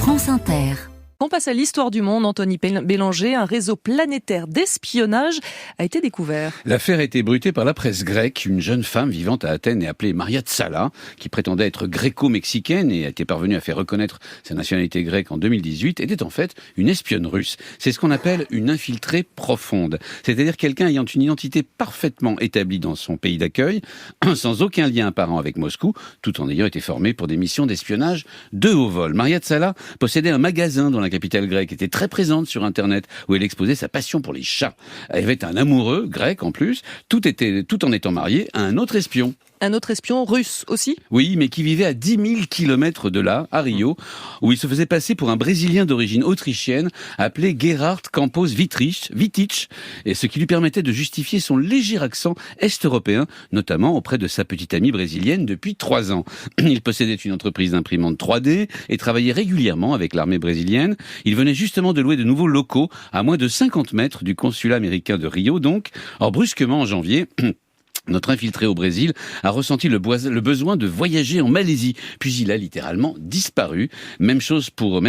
France Inter. On passe à l'histoire du monde. Anthony Bélanger, un réseau planétaire d'espionnage a été découvert. L'affaire a été bruitée par la presse grecque. Une jeune femme vivant à Athènes et appelée Maria Tsala, qui prétendait être gréco-mexicaine et a été parvenue à faire reconnaître sa nationalité grecque en 2018, était en fait une espionne russe. C'est ce qu'on appelle une infiltrée profonde. C'est-à-dire quelqu'un ayant une identité parfaitement établie dans son pays d'accueil, sans aucun lien apparent avec Moscou, tout en ayant été formée pour des missions d'espionnage de haut vol. Maria Tsala possédait un magasin dans la capitale grecque, était très présente sur Internet, où elle exposait sa passion pour les chats. Elle avait un amoureux grec en plus, tout en étant mariée à un autre espion. Un autre espion russe aussi ? Oui, mais qui vivait à 10 000 kilomètres de là, à Rio, où il se faisait passer pour un Brésilien d'origine autrichienne, appelé Gerhard Campos Vitic, et ce qui lui permettait de justifier son léger accent est-européen, notamment auprès de sa petite amie brésilienne depuis 3 ans. Il possédait une entreprise d'imprimante 3D et travaillait régulièrement avec l'armée brésilienne. Il venait justement de louer de nouveaux locaux à moins de 50 mètres du consulat américain de Rio, donc. Or, brusquement, en janvier, notre infiltré au Brésil a ressenti le besoin de voyager en Malaisie, puis il a littéralement disparu. Même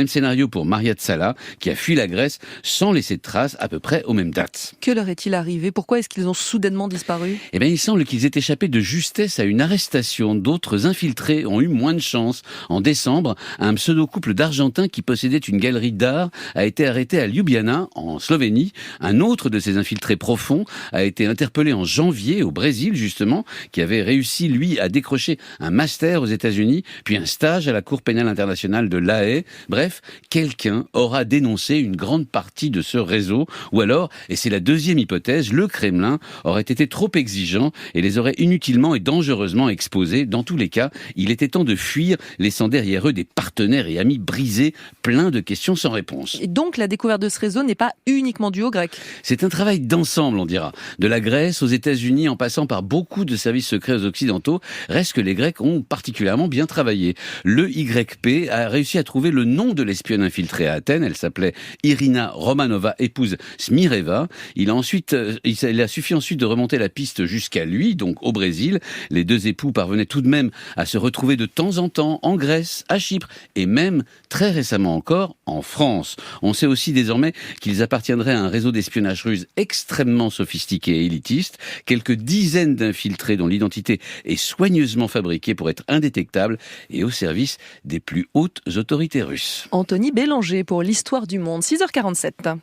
scénario pour Maria Tsala, qui a fui la Grèce sans laisser de traces à peu près aux mêmes dates. Que leur est-il arrivé ? Pourquoi est-ce qu'ils ont soudainement disparu ? Eh bien, il semble qu'ils aient échappé de justesse à une arrestation. D'autres infiltrés ont eu moins de chance. En décembre, un pseudo-couple d'Argentins qui possédait une galerie d'art a été arrêté à Ljubljana, en Slovénie. Un autre de ces infiltrés profonds a été interpellé en janvier au Brésil, justement, qui avait réussi, lui, à décrocher un master aux États-Unis, puis un stage à la Cour pénale internationale de La Haye. Bref, quelqu'un aura dénoncé une grande partie de ce réseau, ou alors, et c'est la deuxième hypothèse, le Kremlin aurait été trop exigeant et les aurait inutilement et dangereusement exposés. Dans tous les cas, il était temps de fuir, laissant derrière eux des partenaires et amis brisés, plein de questions sans réponse. Et donc, la découverte de ce réseau n'est pas uniquement due aux Grecs. C'est un travail d'ensemble, on dira. De la Grèce aux États-Unis, en passant par beaucoup de services secrets aux Occidentaux, reste que les Grecs ont particulièrement bien travaillé. Le YP a réussi à trouver le nom de l'espionne infiltrée à Athènes. Elle s'appelait Irina Romanova, épouse Smireva. Il a suffi ensuite de remonter la piste jusqu'à lui, donc au Brésil. Les deux époux parvenaient tout de même à se retrouver de temps en temps en Grèce, à Chypre et même, très récemment encore, en France. On sait aussi désormais qu'ils appartiendraient à un réseau d'espionnage russe extrêmement sophistiqué et élitiste. Quelques dizaines d'infiltrés dont l'identité est soigneusement fabriquée pour être indétectable et au service des plus hautes autorités russes. Anthony Bélanger pour l'histoire du monde, 6h47.